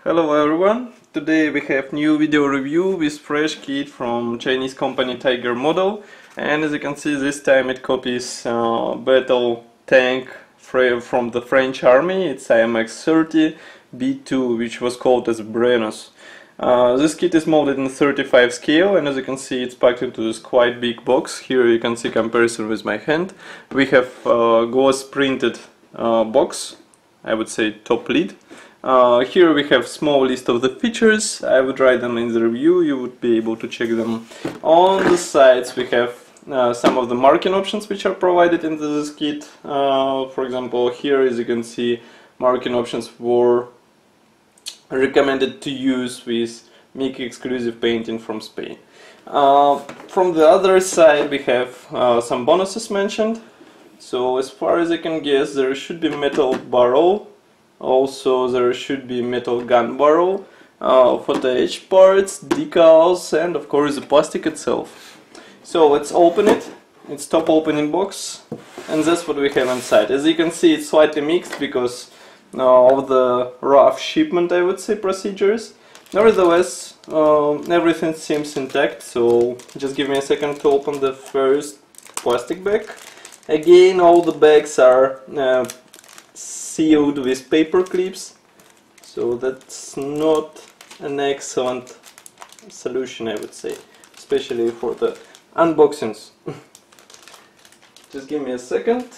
Hello everyone, today we have new video review with fresh kit from Chinese company Tiger model, and as you can see this time it copies battle tank from the French army. It's AMX-30B2, which was called as Brennus. This kit is molded in 35 scale, and as you can see it's packed into this quite big box. Here you can see comparison with my hand. We have gloss printed box, I would say top lid. Here we have small list of the features. I would write them in the review, you would be able to check them. On the sides we have some of the marking options which are provided in this kit. For example, here as you can see, marking options were recommended to use with Mickey exclusive painting from Spain. From the other side we have some bonuses mentioned. So as far as I can guess, there should be metal barrel. Also there should be metal gun barrel, for the edge parts, decals, and of course the plastic itself. So let's open it. It's top opening box, and that's what we have inside. As you can see, it's slightly mixed because of the rough shipment, I would say, procedures. Nevertheless, everything seems intact, so just give me a second to open the first plastic bag. Again, all the bags are sealed with paper clips, so that's not an excellent solution, I would say, especially for the unboxings. Just give me a second.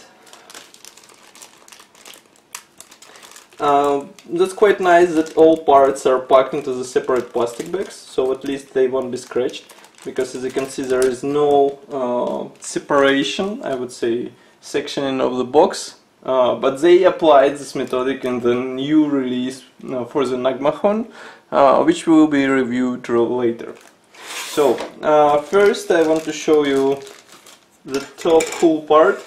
That's quite nice that all parts are packed into the separate plastic bags, so at least they won't be scratched, because as you can see there is no separation, I would say sectioning of the box. But they applied this methodic in the new release for the Nagmahon, which will be reviewed later. So first I want to show you the top cool part.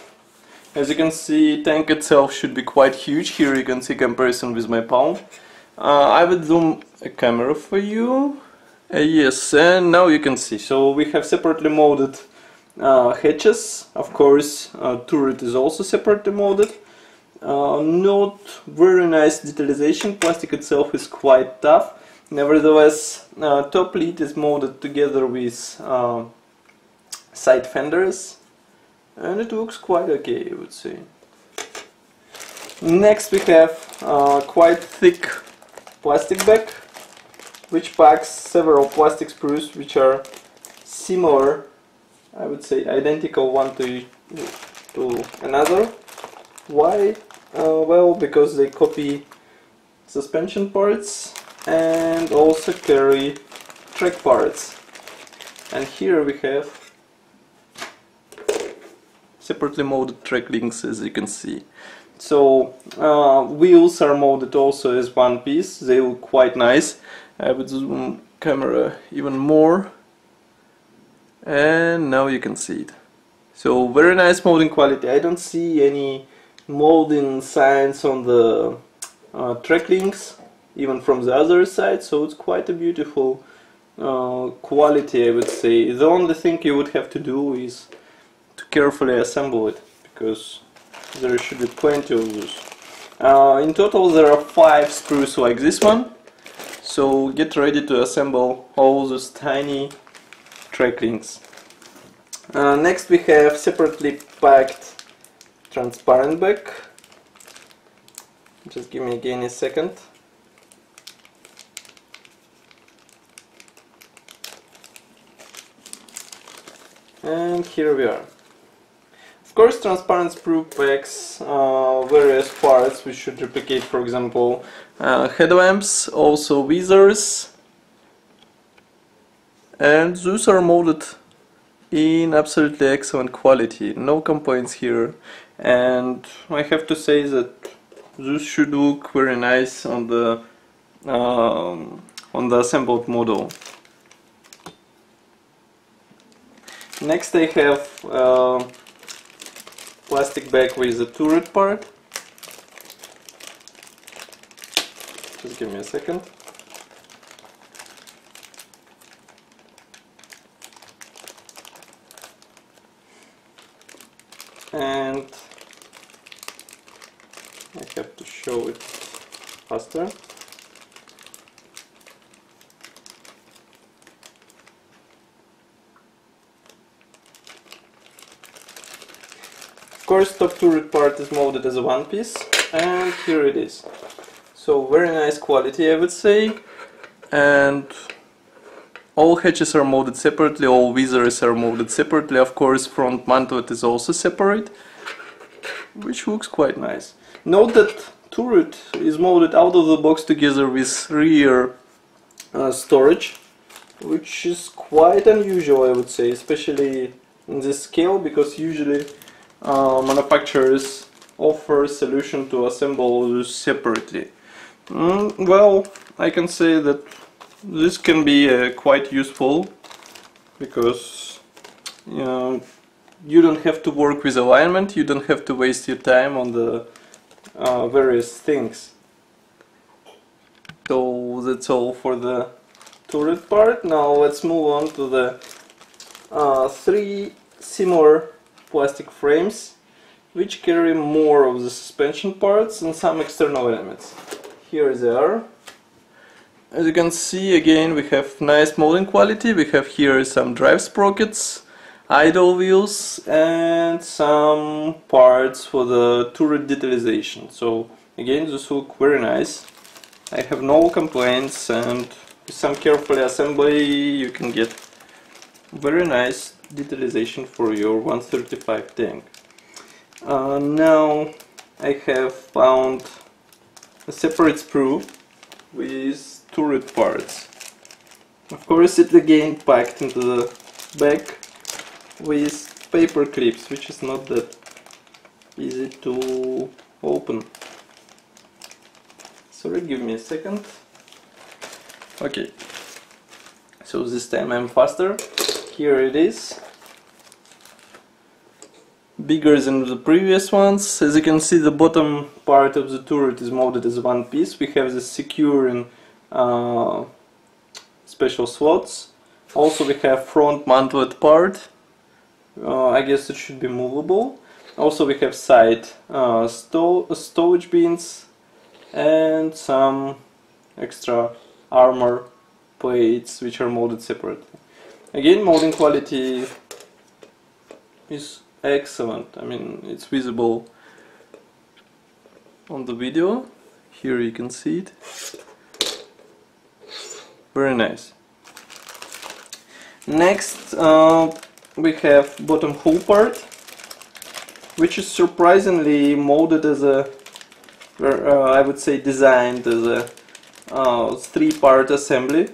As you can see, tank itself should be quite huge. Here you can see comparison with my palm. I would zoom a camera for you. Yes, and now you can see. So we have separately molded hatches. Of course, turret is also separately molded. Not very nice detalization. Plastic itself is quite tough. Nevertheless, top lid is molded together with side fenders, and it looks quite okay, I would say. Next we have quite thick plastic bag, which packs several plastic sprues which are similar, I would say identical one to another. Why? Well, because they copy suspension parts and also carry track parts. And here we have separately molded track links, as you can see. So wheels are molded also as one piece. They look quite nice. I would zoom camera even more, and now you can see it. So very nice molding quality. I don't see any molding signs on the track links, even from the other side, so it's quite a beautiful quality, I would say. The only thing you would have to do is to carefully assemble it, because there should be plenty of those. In total there are 5 sprues like this one, so get ready to assemble all those tiny track links. Next we have separately packed transparent bag. Just give me again a second. And here we are. Of course, transparent sprue packs various parts which should replicate, for example, headlamps, also visors, and those are molded in absolutely excellent quality, no complaints here. And I have to say that this should look very nice on the assembled model. Next I have plastic bag with the turret part. Just give me a second. And I have to show it faster. Of course, top turret part is molded as a one piece, and here it is. So very nice quality, I would say, and all hatches are molded separately, all visors are molded separately. Of course, front mantlet is also separate, which looks quite nice. Note that turret is molded out of the box together with rear storage, which is quite unusual, I would say, especially in this scale, because usually manufacturers offer a solution to assemble this separately. Well, I can say that this can be quite useful, because you don't have to work with alignment, you don't have to waste your time on the various things. So that's all for the turret part. Now let's move on to the three similar plastic frames which carry more of the suspension parts and some external elements. Here they are. As you can see, again, we have nice molding quality. We have here some drive sprockets, idle wheels, and some parts for the turret detailing. So again, this look very nice. I have no complaints, and with some careful assembly you can get very nice detailing for your 135 tank. Now I have found a separate sprue with turret parts. Of course, it's again packed into the back with paper clips, which is not that easy to open. Sorry, give me a second. Okay, so this time I'm faster. Here it is. Bigger than the previous ones. As you can see, the bottom part of the turret is molded as one piece. We have the securing special slots. Also we have front mantlet part. I guess it should be movable. Also we have side stowage bins and some extra armor plates which are molded separately. Again, molding quality is excellent. I mean, it's visible on the video. Here you can see it. Very nice. Next we have bottom hull part, which is surprisingly molded as a I would say designed as a three-part assembly,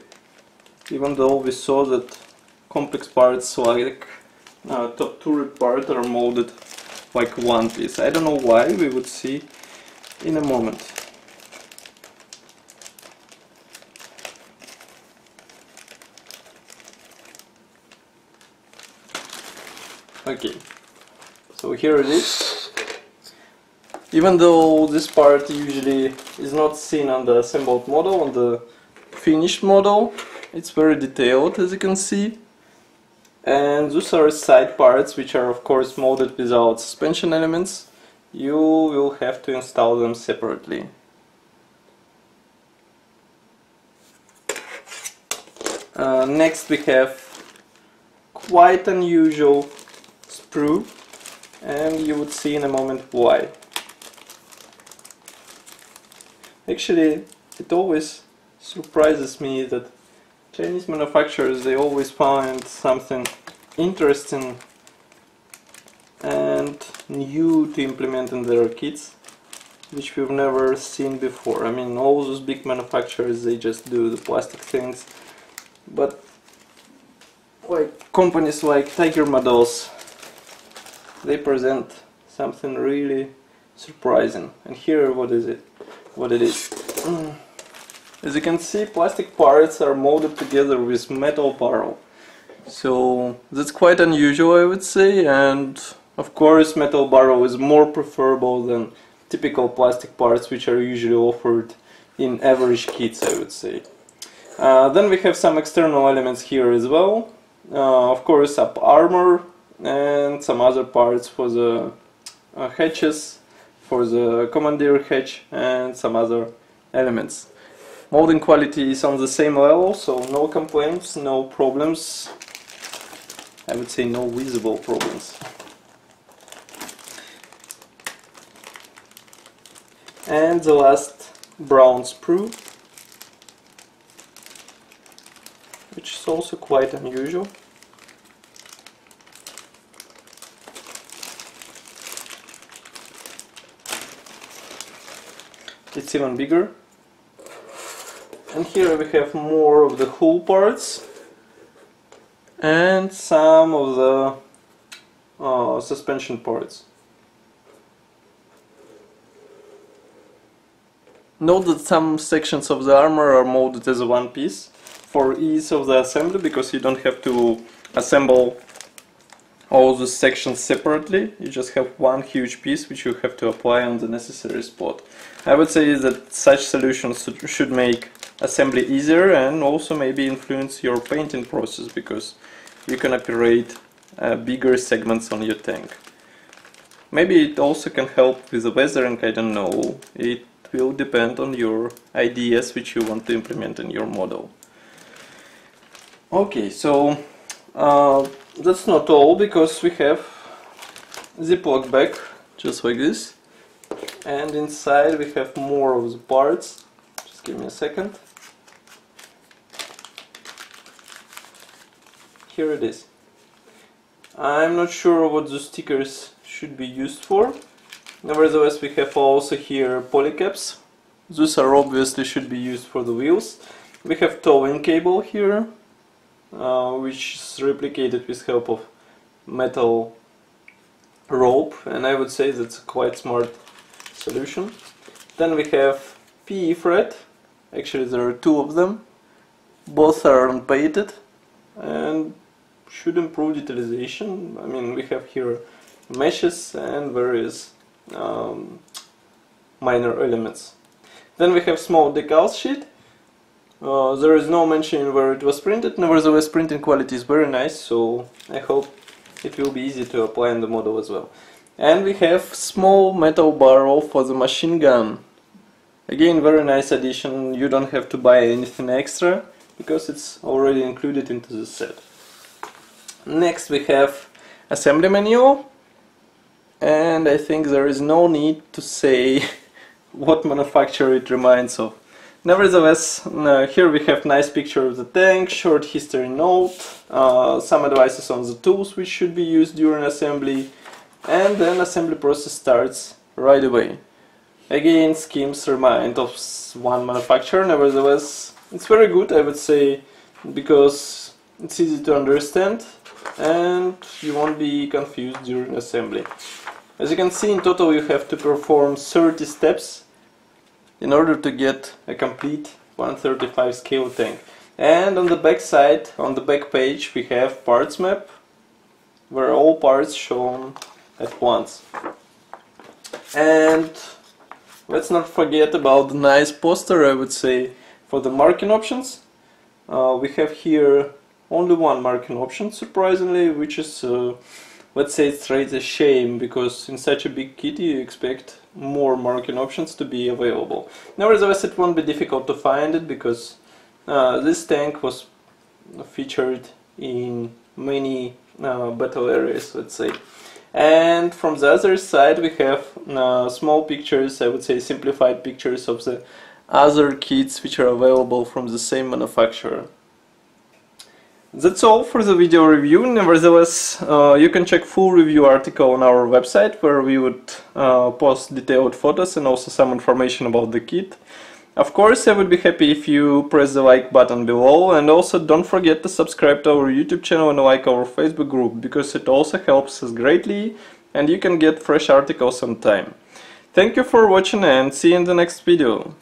even though we saw that complex parts like top turret part are molded like one piece. I don't know why, we would see in a moment. Okay, so here it is. Even though this part usually is not seen on the assembled model, on the finished model, it's very detailed, as you can see. And those are side parts which are of course molded without suspension elements. You will have to install them separately. Next we have quite unusual sprue, and you would see in a moment why. Actually, it always surprises me that Chinese manufacturers, they always find something interesting and new to implement in their kits, which we've never seen before. I mean, all those big manufacturers, they just do the plastic things, but like companies like Tiger Models, they present something really surprising. And here, what is it? What it is? As you can see, plastic parts are molded together with metal barrel. So that's quite unusual, I would say, and of course metal barrel is more preferable than typical plastic parts which are usually offered in average kits, I would say. Then we have some external elements here as well. Of course, up armor and some other parts for the hatches, for the commandeer hatch, and some other elements. Molding quality is on the same level, so no complaints, no problems. I would say no visible problems. And the last brown sprue, which is also quite unusual. It's even bigger. And here we have more of the hull parts and some of the suspension parts. Note that some sections of the armor are molded as a one piece for ease of the assembly, because you don't have to assemble all the sections separately. You just have one huge piece which you have to apply on the necessary spot. I would say that such solutions should make assembly easier and also maybe influence your painting process, because you can operate bigger segments on your tank. Maybe it also can help with the weathering, I don't know. It will depend on your ideas which you want to implement in your model. Okay, so that's not all, because we have Ziploc bag just like this, and inside we have more of the parts. Just give me a second. Here it is. I'm not sure what the stickers should be used for. Nevertheless, we have also here polycaps. Those are obviously should be used for the wheels. We have towing cable here, which is replicated with help of metal rope, and I would say that's a quite smart solution. Then we have PE thread. Actually there are two of them. Both are unpainted and should improve utilization. I mean, we have here meshes and various minor elements. Then we have small decal sheet. There is no mention where it was printed. Nevertheless, printing quality is very nice, so I hope it will be easy to apply in the model as well. And we have small metal barrel for the machine gun. Again, very nice addition. You don't have to buy anything extra because it's already included into the set. Next we have assembly manual, and I think there is no need to say what manufacturer it reminds of. Nevertheless, here we have nice picture of the tank, short history note, some advices on the tools which should be used during assembly, and then assembly process starts right away. Again, schemes remind of one manufacturer. Nevertheless, it's very good, I would say, because it's easy to understand and you won't be confused during assembly. As you can see, in total you have to perform 30 steps in order to get a complete 1/35 scale tank. And on the back side, on the back page, we have parts map, where all parts shown at once. And let's not forget about the nice poster, I would say, for the marking options. We have here only one marking option, surprisingly, which is, let's say, it's really a shame, because in such a big kit you expect more marking options to be available. Nevertheless, it won't be difficult to find it, because this tank was featured in many battle areas, let's say. And from the other side we have small pictures, I would say simplified pictures of the other kits which are available from the same manufacturer. That's all for the video review. Nevertheless, you can check full review article on our website, where we would post detailed photos and also some information about the kit. Of course, I would be happy if you press the like button below, and also don't forget to subscribe to our YouTube channel and like our Facebook group, because it also helps us greatly and you can get fresh articles on time. Thank you for watching and see you in the next video.